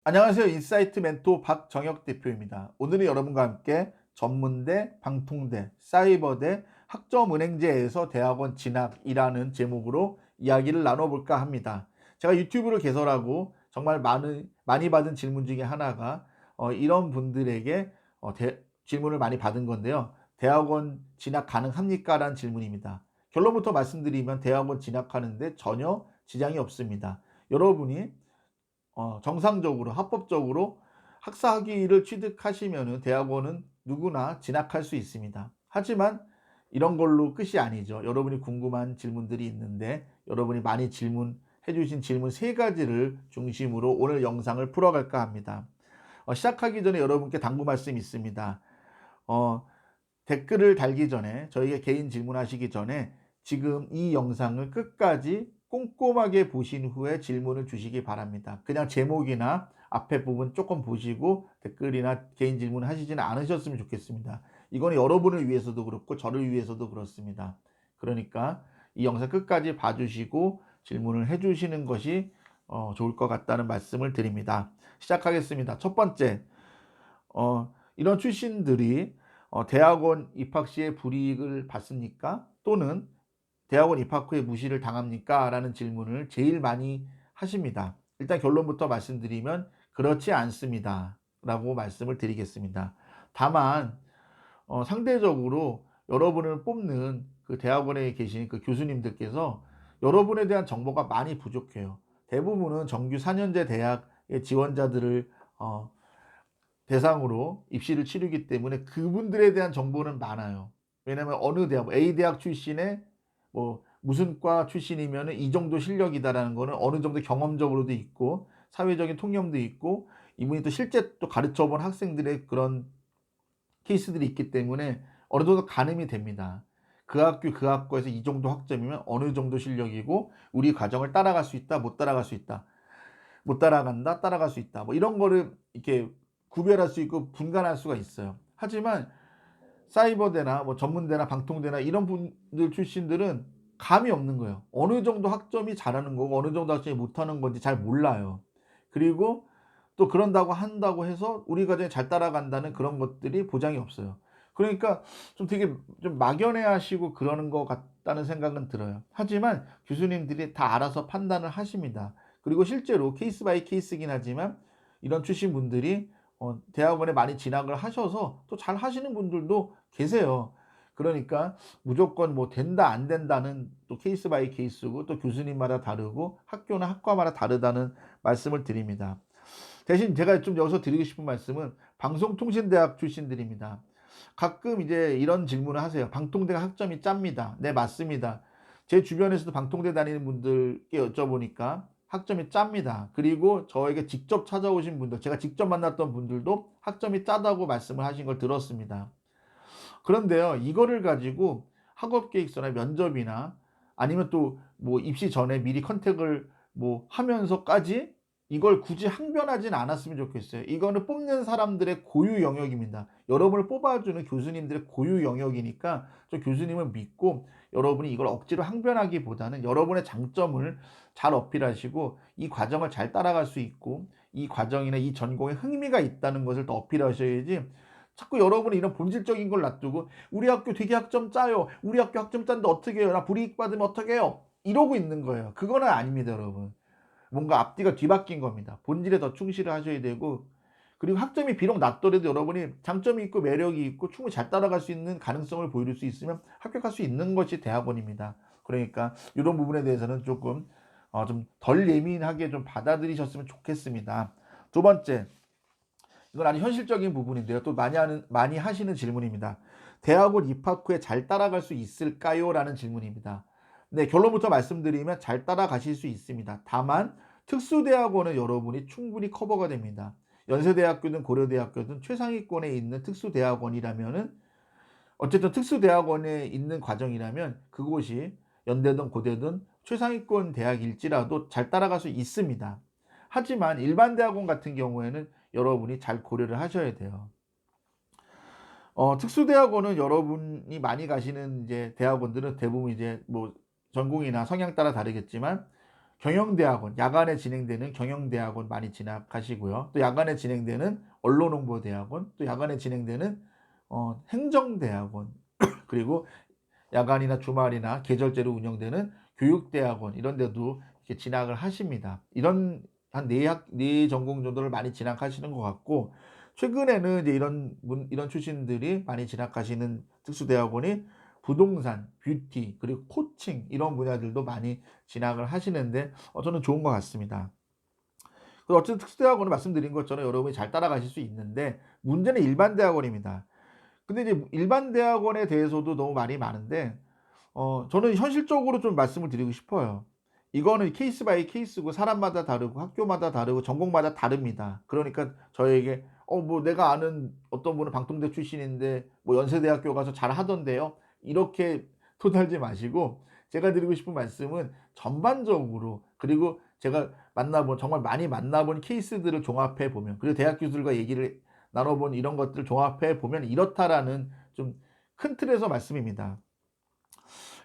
안녕하세요. 인사이트 멘토 박정혁 대표입니다. 오늘은 여러분과 함께 전문대, 방통대, 사이버대, 학점은행제에서 대학원 진학이라는 제목으로 이야기를 나눠볼까 합니다. 제가 유튜브를 개설하고 정말 많이 받은 질문 중에 하나가 이런 분들에게 질문을 많이 받은 건데요. 대학원 진학 가능합니까? 라는 질문입니다. 결론부터 말씀드리면 대학원 진학하는데 전혀 지장이 없습니다. 여러분이 정상적으로 합법적으로 학사 학위를 취득하시면은 대학원은 누구나 진학할 수 있습니다. 하지만 이런 걸로 끝이 아니죠. 여러분이 궁금한 질문들이 있는데 여러분이 많이 질문해 주신 질문 세 가지를 중심으로 오늘 영상을 풀어갈까 합니다. 시작하기 전에 여러분께 당부 말씀이 있습니다. 어 댓글을 달기 전에 저희에게 개인 질문하시기 전에 지금 이 영상을 끝까지 꼼꼼하게 보신 후에 질문을 주시기 바랍니다. 그냥 제목이나 앞에 부분 조금 보시고 댓글이나 개인 질문 하시지는 않으셨으면 좋겠습니다. 이거는 여러분을 위해서도 그렇고 저를 위해서도 그렇습니다. 그러니까 이 영상 끝까지 봐주시고 질문을 해주시는 것이 좋을 것 같다는 말씀을 드립니다. 시작하겠습니다. 첫 번째, 이런 출신들이 대학원 입학 시에 불이익을 받습니까? 또는 대학원 입학 후에 무시를 당합니까? 라는 질문을 제일 많이 하십니다. 일단 결론부터 말씀드리면 그렇지 않습니다. 라고 말씀을 드리겠습니다. 다만 상대적으로 여러분을 뽑는 그 대학원에 계신 그 교수님들께서 여러분에 대한 정보가 많이 부족해요. 대부분은 정규 4년제 대학의 지원자들을 대상으로 입시를 치르기 때문에 그분들에 대한 정보는 많아요. 왜냐하면 어느 대학, 뭐 A 대학 출신의 뭐 무슨 과 출신이면은 이 정도 실력이다라는 거는 어느 정도 경험적으로도 있고 사회적인 통념도 있고 이분이 또 실제 또 가르쳐 본 학생들의 그런 케이스들이 있기 때문에 어느 정도 가늠이 됩니다. 그 학교 그 학과에서 이 정도 학점이면 어느 정도 실력이고 우리 과정을 따라갈 수 있다, 못 따라갈 수 있다. 못 따라간다, 따라갈 수 있다. 뭐 이런 거를 이렇게 구별할 수 있고 분간할 수가 있어요. 하지만 사이버대나 뭐 전문대나 방통대나 이런 분들 출신들은 감이 없는 거예요. 어느 정도 학점이 잘하는 거고 어느 정도 학점이 못하는 건지 잘 몰라요. 그리고 또 그런다고 한다고 해서 우리 과정에 잘 따라간다는 그런 것들이 보장이 없어요. 그러니까 좀 되게 좀 막연해 하시고 그러는 것 같다는 생각은 들어요. 하지만 교수님들이 다 알아서 판단을 하십니다. 그리고 실제로 케이스 바이 케이스긴 하지만 이런 출신 분들이 대학원에 많이 진학을 하셔서 또 잘 하시는 분들도 계세요. 그러니까 무조건 뭐 된다 안 된다는 또 케이스 바이 케이스고 또 교수님마다 다르고 학교나 학과마다 다르다는 말씀을 드립니다. 대신 제가 좀 여기서 드리고 싶은 말씀은 방송통신대학 출신들입니다. 가끔 이제 이런 질문을 하세요. 방통대가 학점이 짭니다. 네, 맞습니다. 제 주변에서도 방통대 다니는 분들께 여쭤보니까 학점이 짭니다. 그리고 저에게 직접 찾아오신 분들, 제가 직접 만났던 분들도 학점이 짜다고 말씀을 하신 걸 들었습니다. 그런데요, 이거를 가지고 학업 계획서나 면접이나 아니면 또 뭐 입시 전에 미리 컨택을 뭐 하면서까지 이걸 굳이 항변하진 않았으면 좋겠어요. 이거는 뽑는 사람들의 고유 영역입니다. 여러분을 뽑아주는 교수님들의 고유 영역이니까 저 교수님을 믿고 여러분이 이걸 억지로 항변하기보다는 여러분의 장점을 잘 어필하시고 이 과정을 잘 따라갈 수 있고 이 과정이나 이 전공에 흥미가 있다는 것을 더 어필하셔야지 자꾸 여러분이 이런 본질적인 걸 놔두고 "우리 학교 되게 학점 짜요. 우리 학교 학점 짠데 어떻게 해요? 나 불이익 받으면 어떻게 해요?" 이러고 있는 거예요. 그거는 아닙니다, 여러분. 뭔가 앞뒤가 뒤바뀐 겁니다. 본질에 더 충실을 하셔야 되고 그리고 학점이 비록 낮더라도 여러분이 장점이 있고 매력이 있고 충분히 잘 따라갈 수 있는 가능성을 보여줄 수 있으면 합격할 수 있는 것이 대학원입니다. 그러니까 이런 부분에 대해서는 조금 좀 덜 예민하게 좀 받아들이셨으면 좋겠습니다. 두 번째, 이건 아주 현실적인 부분인데요. 또 많이 하시는 질문입니다. 대학원 입학 후에 잘 따라갈 수 있을까요? 라는 질문입니다. 네, 결론부터 말씀드리면 잘 따라가실 수 있습니다. 다만 특수대학원은 여러분이 충분히 커버가 됩니다. 연세대학교든 고려대학교든 최상위권에 있는 특수대학원이라면은 어쨌든 특수대학원에 있는 과정이라면 그곳이 연대든 고대든 최상위권 대학일지라도 잘 따라갈 수 있습니다. 하지만 일반 대학원 같은 경우에는 여러분이 잘 고려를 하셔야 돼요. 특수대학원은 여러분이 많이 가시는 이제 대학원들은 대부분 이제 뭐 전공이나 성향 따라 다르겠지만 경영대학원, 야간에 진행되는 경영대학원 많이 진학하시고요. 또 야간에 진행되는 언론홍보대학원, 또 야간에 진행되는 행정대학원, 그리고 야간이나 주말이나 계절제로 운영되는 교육대학원 이런 데도 이렇게 진학을 하십니다. 이런 한 네 전공 정도를 많이 진학하시는 것 같고, 최근에는 이제 이런 출신들이 많이 진학하시는 특수대학원이 부동산, 뷰티, 그리고 코칭 이런 분야들도 많이 진학을 하시는데 저는 좋은 것 같습니다. 그래서 어쨌든 특수대학원은 말씀드린 것처럼 여러분이 잘 따라가실 수 있는데, 문제는 일반 대학원입니다. 근데 이제 일반 대학원에 대해서도 너무 말이 많은데 저는 현실적으로 좀 말씀을 드리고 싶어요. 이거는 케이스 바이 케이스고 사람마다 다르고 학교마다 다르고 전공마다 다릅니다. 그러니까 저에게 뭐 내가 아는 어떤 분은 방통대 출신인데 뭐 연세대학교 가서 잘하던데요, 이렇게 토달지 마시고, 제가 드리고 싶은 말씀은 전반적으로, 그리고 제가 정말 많이 만나본 케이스들을 종합해 보면, 그리고 대학 교수들과 얘기를 나눠본 이런 것들을 종합해 보면 이렇다라는 좀 큰 틀에서 말씀입니다.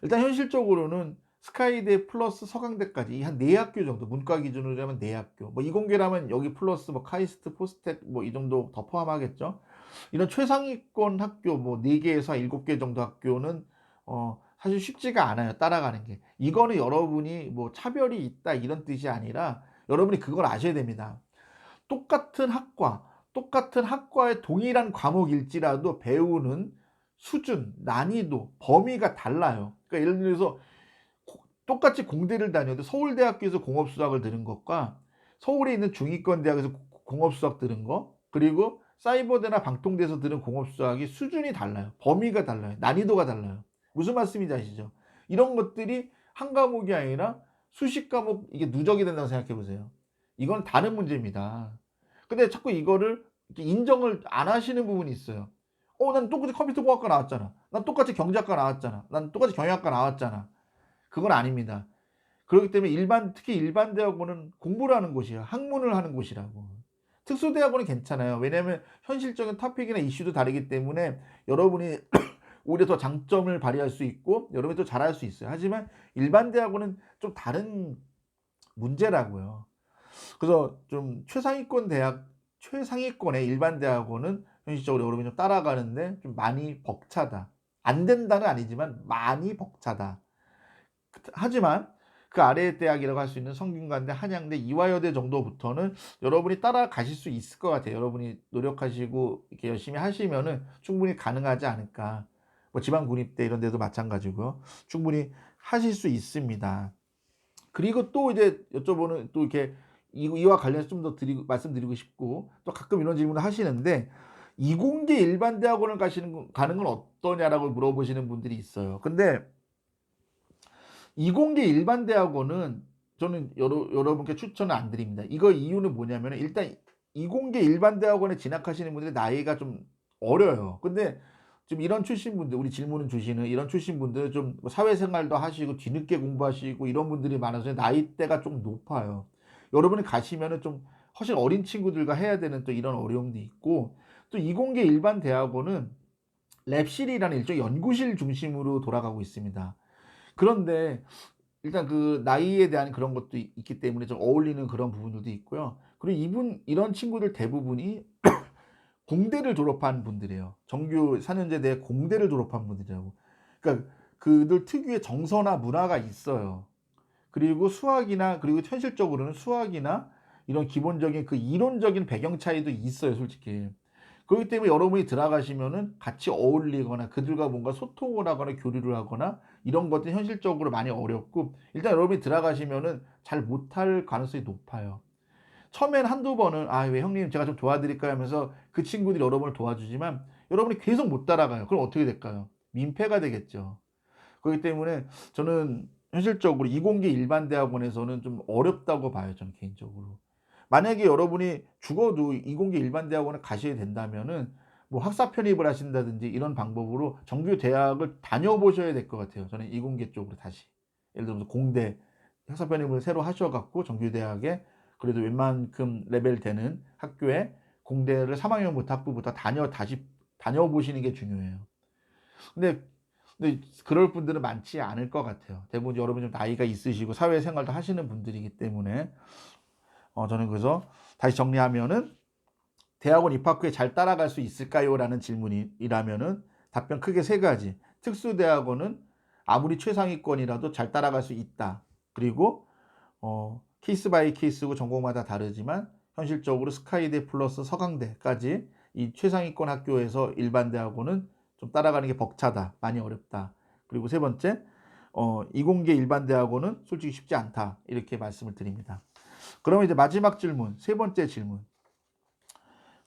일단 현실적으로는 스카이대 플러스 서강대까지 이 한 4학교 정도, 문과 기준으로 하면 4학교, 뭐 이공계라면 여기 플러스 뭐 카이스트, 포스텍 뭐 이 정도 더 포함하겠죠. 이런 최상위권 학교 뭐 4개에서 7개 정도 학교는 사실 쉽지가 않아요, 따라가는 게. 이거는 여러분이 뭐 차별이 있다 이런 뜻이 아니라 여러분이 그걸 아셔야 됩니다. 똑같은 학과, 똑같은 학과의 동일한 과목일지라도 배우는 수준, 난이도, 범위가 달라요. 그러니까 예를 들어서 똑같이 공대를 다녀도 서울대학교에서 공업수학을 들은 것과 서울에 있는 중위권 대학에서 공업수학 들은 거, 그리고 사이버대나 방통대에서 들은 공업수학이 수준이 달라요. 범위가 달라요. 난이도가 달라요. 무슨 말씀인지 아시죠? 이런 것들이 한 과목이 아니라 수십 과목 이게 누적이 된다고 생각해 보세요. 이건 다른 문제입니다. 근데 자꾸 이거를 인정을 안 하시는 부분이 있어요. 난 똑같이 컴퓨터공학과 나왔잖아. 난 똑같이 경제학과 나왔잖아. 난 똑같이 경영학과 나왔잖아. 그건 아닙니다. 그렇기 때문에 특히 일반 대학원은 공부를 하는 곳이에요. 학문을 하는 곳이라고. 특수대학원은 괜찮아요. 왜냐하면 현실적인 토픽이나 이슈도 다르기 때문에 여러분이 오히려 더 장점을 발휘할 수 있고 여러분이 더 잘할 수 있어요. 하지만 일반 대학원은 좀 다른 문제라고요. 그래서 좀 최상위권의 일반 대학원은 현실적으로 여러분이 좀 따라가는데 좀 많이 벅차다. 안 된다는 아니지만 많이 벅차다. 하지만 그 아래의 대학이라고 할 수 있는 성균관대, 한양대, 이화여대 정도부터는 여러분이 따라가실 수 있을 것 같아요. 여러분이 노력하시고 이렇게 열심히 하시면은 충분히 가능하지 않을까. 뭐 지방군입대 이런 데도 마찬가지고요. 충분히 하실 수 있습니다. 그리고 또 이제 여쭤보는 또 이렇게 이와 관련해서 좀 더 말씀드리고 싶고, 또 가끔 이런 질문을 하시는데 이공계 일반 대학원을 가는 건 어떠냐라고 물어보시는 분들이 있어요. 근데 이공계 일반 대학원은 저는 여러분께 추천을 안 드립니다. 이거 이유는 뭐냐면 일단 이공계 일반 대학원에 진학하시는 분들의 나이가 좀 어려요. 근데 지금 이런 출신 분들, 우리 질문을 주시는 이런 출신 분들 좀 사회생활도 하시고 뒤늦게 공부하시고 이런 분들이 많아서 나이대가 좀 높아요. 여러분이 가시면은 좀 훨씬 어린 친구들과 해야 되는 또 이런 어려움도 있고, 또 이공계 일반 대학원은 랩실이라는 일종 연구실 중심으로 돌아가고 있습니다. 그런데 일단 그 나이에 대한 그런 것도 있기 때문에 좀 어울리는 그런 부분들도 있고요. 그리고 이런 친구들 대부분이 공대를 졸업한 분들이에요. 정규 4년제대 공대를 졸업한 분들이라고. 그러니까 그들 특유의 정서나 문화가 있어요. 그리고 현실적으로는 수학이나 이런 기본적인 그 이론적인 배경 차이도 있어요, 솔직히. 그렇기 때문에 여러분이 들어가시면은 같이 어울리거나 그들과 뭔가 소통을 하거나 교류를 하거나 이런 것들이 현실적으로 많이 어렵고, 일단 여러분이 들어가시면은 잘 못할 가능성이 높아요. 처음엔 한두 번은 왜 형님 제가 좀 도와드릴까요 하면서 그 친구들이 여러분을 도와주지만 여러분이 계속 못 따라가요. 그럼 어떻게 될까요? 민폐가 되겠죠. 그렇기 때문에 저는 현실적으로 이공계 일반 대학원에서는 좀 어렵다고 봐요, 저는 개인적으로. 만약에 여러분이 죽어도 이공계 일반 대학원에 가셔야 된다면은 뭐 학사 편입을 하신다든지 이런 방법으로 정규 대학을 다녀보셔야 될 것 같아요. 저는 이공계 쪽으로 다시. 예를 들어서 공대 학사 편입을 새로 하셔 갖고 정규 대학에 그래도 웬만큼 레벨 되는 학교에 공대를 3학년부터 학부부터 다시 다녀보시는 게 중요해요. 근데 근데 그럴 분들은 많지 않을 것 같아요. 대부분 여러분이 좀 나이가 있으시고 사회생활도 하시는 분들이기 때문에 저는 그래서 다시 정리하면은 "대학원 입학 후에 잘 따라갈 수 있을까요?"라는 질문이라면은 답변 크게 세 가지. 특수대학원은 아무리 최상위권이라도 잘 따라갈 수 있다. 그리고 케이스 바이 케이스고 전공마다 다르지만 현실적으로 스카이대 플러스 서강대까지 이 최상위권 학교에서 일반 대학원은 좀 따라가는 게 벅차다. 많이 어렵다. 그리고 세 번째, 이공계 일반 대학원은 솔직히 쉽지 않다. 이렇게 말씀을 드립니다. 그러면 이제 마지막 질문, 세 번째 질문.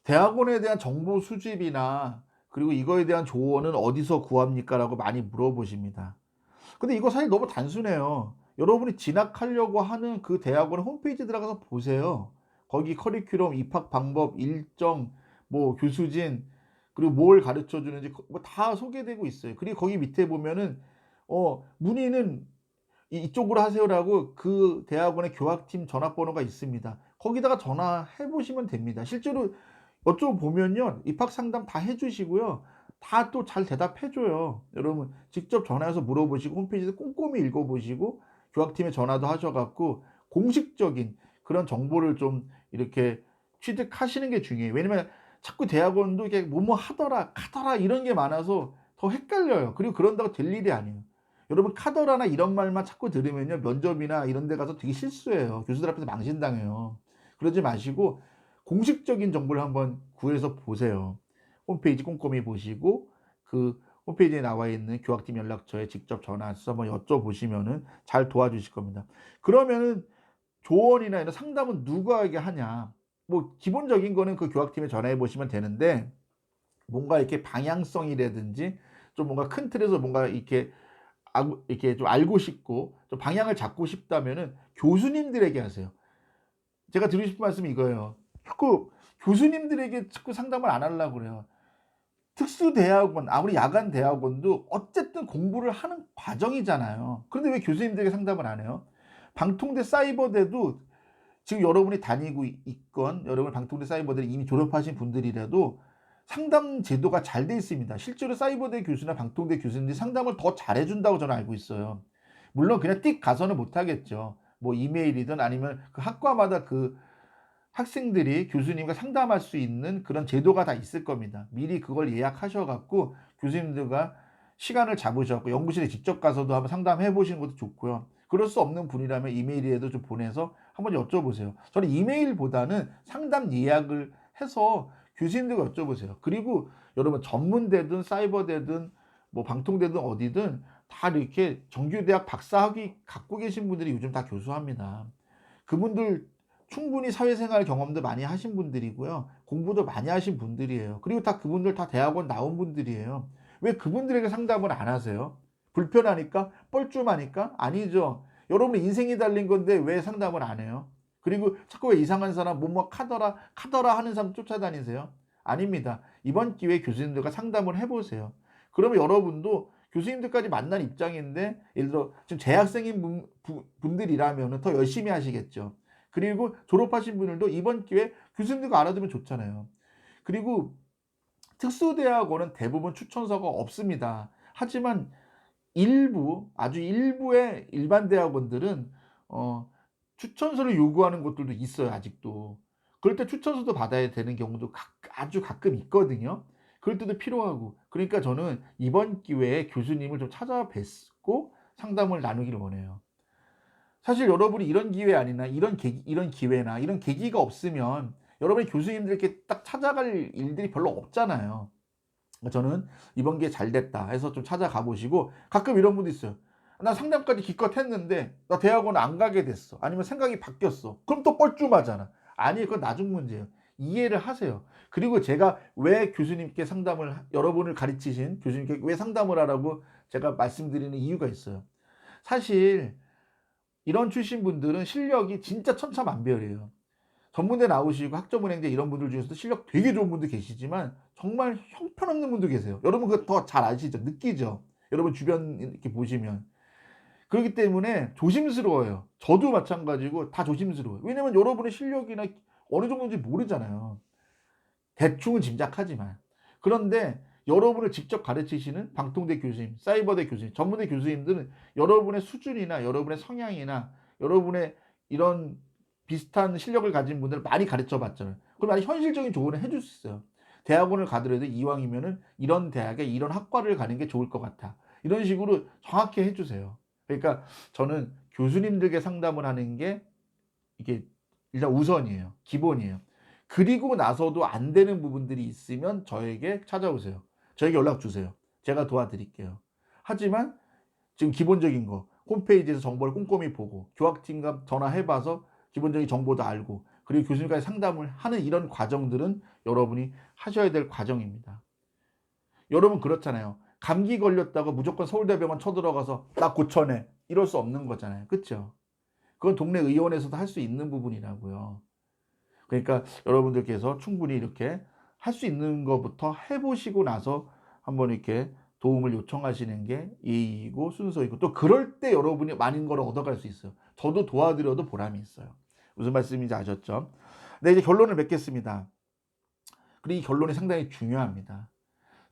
대학원에 대한 정보 수집이나 그리고 이거에 대한 조언은 어디서 구합니까? 라고 많이 물어보십니다. 근데 이거 사실 너무 단순해요. 여러분이 진학하려고 하는 그 대학원 홈페이지 들어가서 보세요. 거기 커리큘럼, 입학 방법, 일정, 뭐 교수진, 그리고 뭘 가르쳐 주는지 뭐 다 소개되고 있어요. 그리고 거기 밑에 보면은 문의는 이쪽으로 하세요라고 그 대학원의 교학팀 전화번호가 있습니다. 거기다가 전화해 보시면 됩니다. 실제로 여쭤보면요, 입학 상담 다 해 주시고요. 다 또 잘 대답해 줘요. 여러분 직접 전화해서 물어보시고 홈페이지에서 꼼꼼히 읽어 보시고 교학팀에 전화도 하셔 갖고 공식적인 그런 정보를 좀 이렇게 취득하시는 게 중요해요. 왜냐면 자꾸 대학원도 이게 뭐뭐 하더라, 카더라 이런 게 많아서 더 헷갈려요. 그리고 그런다고 될 일이 아니에요. 여러분 카더라나 이런 말만 자꾸 들으면요, 면접이나 이런 데 가서 되게 실수해요. 교수들 앞에서 망신당해요. 그러지 마시고 공식적인 정보를 한번 구해서 보세요. 홈페이지 꼼꼼히 보시고 그 홈페이지에 나와 있는 교학팀 연락처에 직접 전화해서 한번 여쭤보시면은 잘 도와주실 겁니다. 그러면은 조언이나 이런 상담은 누구에게 하냐? 뭐 기본적인 거는 그 교학팀에 전화해 보시면 되는데, 뭔가 이렇게 방향성이라든지 좀 뭔가 큰 틀에서 뭔가 이렇게 좀 알고 싶고 좀 방향을 잡고 싶다면은 교수님들에게 하세요. 제가 드리고 싶은 말씀이 이거예요. 자꾸 교수님들에게 자꾸 상담을 안 하려고 그래요. 특수대학원, 아무리 야간 대학원도 어쨌든 공부를 하는 과정이잖아요. 그런데 왜 교수님들에게 상담을 안 해요? 방통대 사이버대도 지금 여러분이 다니고 있건 여러분 방통대 사이버대를 이미 졸업하신 분들이라도 상담 제도가 잘 돼 있습니다. 실제로 사이버대 교수나 방통대 교수님들이 상담을 더 잘해 준다고 저는 알고 있어요. 물론 그냥 띡 가서는 못 하겠죠. 뭐 이메일이든 아니면 그 학과마다 그 학생들이 교수님과 상담할 수 있는 그런 제도가 다 있을 겁니다. 미리 그걸 예약하셔 갖고 교수님들과 시간을 잡으셔 갖고 연구실에 직접 가서도 한번 상담해 보시는 것도 좋고요. 그럴 수 없는 분이라면 이메일이라도 좀 보내서 한번 여쭤보세요. 저는 이메일보다는 상담 예약을 해서 교수님들과 여쭤보세요. 그리고 여러분 전문대든 사이버대든 뭐 방통대든 어디든 다 이렇게 정규대학 박사학위 갖고 계신 분들이 요즘 다 교수합니다. 그분들 충분히 사회생활 경험도 많이 하신 분들이고요. 공부도 많이 하신 분들이에요. 그리고 다 그분들 다 대학원 나온 분들이에요. 왜 그분들에게 상담을 안 하세요? 불편하니까? 뻘쭘하니까? 아니죠. 여러분의 인생이 달린 건데 왜 상담을 안 해요? 그리고 자꾸 왜 이상한 사람 뭐뭐 카더라 카더라 하는 사람 쫓아다니세요? 아닙니다. 이번 기회에 교수님들과 상담을 해보세요. 그러면 여러분도 교수님들까지 만난 입장인데, 예를 들어 지금 재학생인 분들이라면 더 열심히 하시겠죠. 그리고 졸업하신 분들도 이번 기회에 교수님들과 알아두면 좋잖아요. 그리고 특수대학원은 대부분 추천서가 없습니다. 하지만 일부, 아주 일부의 일반 대학원들은 추천서를 요구하는 곳들도 있어요, 아직도. 그럴 때 추천서도 받아야 되는 경우도 아주 가끔 있거든요. 그럴 때도 필요하고. 그러니까 저는 이번 기회에 교수님을 좀 찾아뵙고 상담을 나누기를 원해요. 사실 여러분이 이런 기회 아니나 이런 기회나 이런 계기가 없으면 여러분이 교수님들께 딱 찾아갈 일들이 별로 없잖아요. 저는 이번 기회 잘 됐다 해서 좀 찾아가 보시고, 가끔 이런 분도 있어요. 나 상담까지 기껏 했는데 나 대학원 안 가게 됐어. 아니면 생각이 바뀌었어. 그럼 또 뻘쭘하잖아. 아니, 그건 나중 문제예요. 이해를 하세요. 그리고 제가 왜 교수님께 여러분을 가르치신 교수님께 왜 상담을 하라고 제가 말씀드리는 이유가 있어요. 사실 이런 출신 분들은 실력이 진짜 천차만별이에요. 전문대 나오시고 학점은행제 이런 분들 중에서도 실력 되게 좋은 분도 계시지만 정말 형편없는 분도 계세요. 여러분 그거 더 잘 아시죠? 느끼죠? 여러분 주변 이렇게 보시면. 그렇기 때문에 조심스러워요. 저도 마찬가지고 다 조심스러워요. 왜냐면 여러분의 실력이나 어느 정도인지 모르잖아요. 대충은 짐작하지만. 그런데 여러분을 직접 가르치시는 방통대 교수님, 사이버대 교수님, 전문대 교수님들은 여러분의 수준이나 여러분의 성향이나 여러분의 이런 비슷한 실력을 가진 분들을 많이 가르쳐 봤잖아요. 그럼 많이 현실적인 조언을 해줄 수 있어요. 대학원을 가더라도 이왕이면은 이런 대학에 이런 학과를 가는 게 좋을 것 같아. 이런 식으로 정확히 해주세요. 그러니까 저는 교수님들께 상담을 하는 게 이게 일단 우선이에요. 기본이에요. 그리고 나서도 안 되는 부분들이 있으면 저에게 찾아오세요. 저에게 연락 주세요. 제가 도와드릴게요. 하지만 지금 기본적인 거 홈페이지에서 정보를 꼼꼼히 보고 교학팀과 전화해봐서 기본적인 정보도 알고 그리고 교수님까지 상담을 하는 이런 과정들은 여러분이 하셔야 될 과정입니다. 여러분 그렇잖아요. 감기 걸렸다고 무조건 서울대병원 쳐들어가서 나 고쳐내 이럴 수 없는 거잖아요. 그렇죠? 그건 동네 의원에서도 할 수 있는 부분이라고요. 그러니까 여러분들께서 충분히 이렇게 할 수 있는 것부터 해보시고 나서 한번 이렇게 도움을 요청하시는 게 예의이고 순서이고 또 그럴 때 여러분이 많은 걸 얻어갈 수 있어요. 저도 도와드려도 보람이 있어요. 무슨 말씀인지 아셨죠? 네, 이제 결론을 맺겠습니다. 그리고 이 결론이 상당히 중요합니다.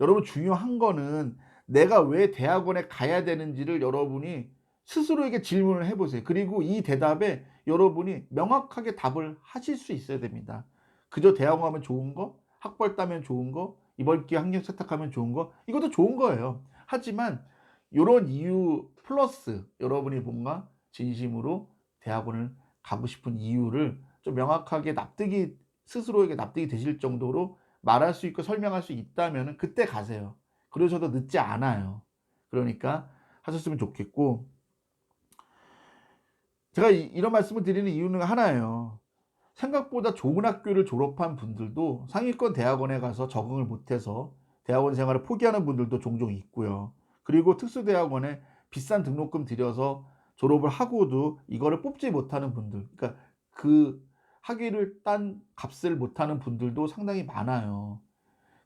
여러분 중요한 거는 내가 왜 대학원에 가야 되는지를 여러분이 스스로에게 질문을 해보세요. 그리고 이 대답에 여러분이 명확하게 답을 하실 수 있어야 됩니다. 그저 대학원 가면 좋은 거, 학벌 따면 좋은 거, 이번 기회 학력 세탁하면 좋은 거, 이것도 좋은 거예요. 하지만 이런 이유 플러스 여러분이 뭔가 진심으로 대학원을 가고 싶은 이유를 좀 명확하게 납득이 스스로에게 납득이 되실 정도로 말할 수 있고 설명할 수 있다면 그때 가세요. 그러셔도 늦지 않아요. 그러니까 하셨으면 좋겠고 제가 이런 말씀을 드리는 이유는 하나예요. 생각보다 좋은 학교를 졸업한 분들도 상위권 대학원에 가서 적응을 못해서 대학원 생활을 포기하는 분들도 종종 있고요. 그리고 특수대학원에 비싼 등록금 들여서 졸업을 하고도 이거를 뽑지 못하는 분들, 그러니까 그 학위를 딴 값을 못하는 분들도 상당히 많아요.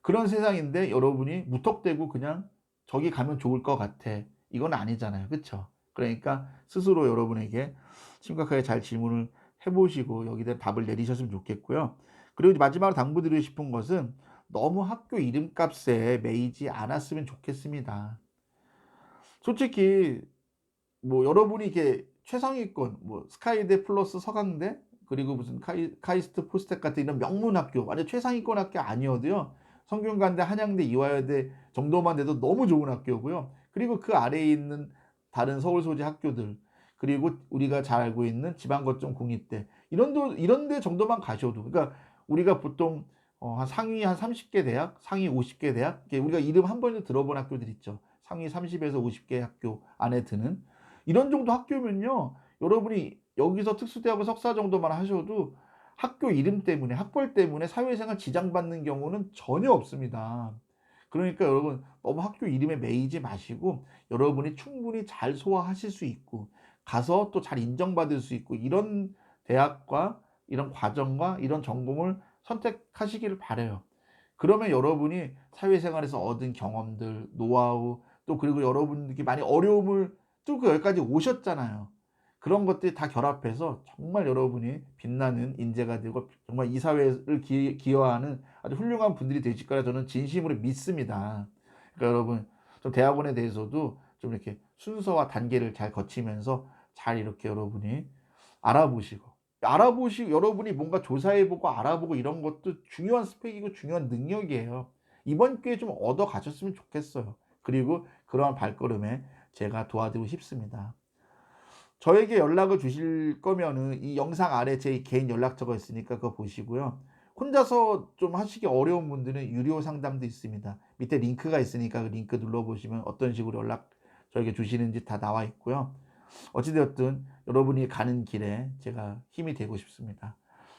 그런 세상인데 여러분이 무턱대고 그냥 저기 가면 좋을 것 같아. 이건 아니잖아요. 그쵸? 그러니까 스스로 여러분에게 심각하게 잘 질문을 해보시고 여기에 대한 답을 내리셨으면 좋겠고요. 그리고 마지막으로 당부드리고 싶은 것은 너무 학교 이름값에 매이지 않았으면 좋겠습니다. 솔직히 뭐 여러분이 이게 최상위권 뭐 스카이대 플러스 서강대 그리고 무슨 카이스트 포스텍 같은 이런 명문 학교 완전 최상위권 학교 아니어도요. 성균관대 한양대 이화여대 정도만 돼도 너무 좋은 학교고요. 그리고 그 아래에 있는 다른 서울 소재 학교들 그리고 우리가 잘 알고 있는 지방거점 국립대 이런 데 정도만 가셔도 그러니까 우리가 보통 한 상위 한 30개 대학, 상위 50개 대학 우리가 이름 한 번도 들어본 학교들 있죠. 상위 30에서 50개 학교 안에 드는 이런 정도 학교면요. 여러분이 여기서 특수대학원 석사 정도만 하셔도 학교 이름 때문에 학벌 때문에 사회생활 지장받는 경우는 전혀 없습니다. 그러니까 여러분 너무 학교 이름에 매이지 마시고 여러분이 충분히 잘 소화하실 수 있고 가서 또 잘 인정받을 수 있고 이런 대학과 이런 과정과 이런 전공을 선택하시기를 바라요. 그러면 여러분이 사회생활에서 얻은 경험들, 노하우 또 그리고 여러분들이 많이 어려움을 뚫고 여기까지 오셨잖아요. 그런 것들이 다 결합해서 정말 여러분이 빛나는 인재가 되고 정말 이 사회를 기여하는 아주 훌륭한 분들이 되실 거라 저는 진심으로 믿습니다. 그러니까 여러분 좀 대학원에 대해서도 좀 이렇게 순서와 단계를 잘 거치면서 잘 이렇게 여러분이 알아보시고 여러분이 뭔가 조사해보고 알아보고 이런 것도 중요한 스펙이고 중요한 능력이에요. 이번 기회에 좀 얻어 가셨으면 좋겠어요. 그리고 그러한 발걸음에 제가 도와드리고 싶습니다. 저에게 연락을 주실 거면은 이 영상 아래 제 개인 연락처가 있으니까 그거 보시고요. 혼자서 좀 하시기 어려운 분들은 유료 상담도 있습니다. 밑에 링크가 있으니까 그 링크 눌러보시면 어떤 식으로 연락 저에게 주시는지 다 나와 있고요. 어찌되었든 여러분이 가는 길에 제가 힘이 되고 싶습니다.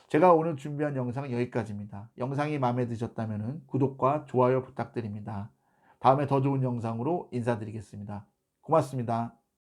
제가 오늘 준비한 영상은 여기까지입니다. 영상이 마음에 드셨다면 구독과 좋아요 부탁드립니다. 다음에 더 좋은 영상으로 인사드리겠습니다. 고맙습니다.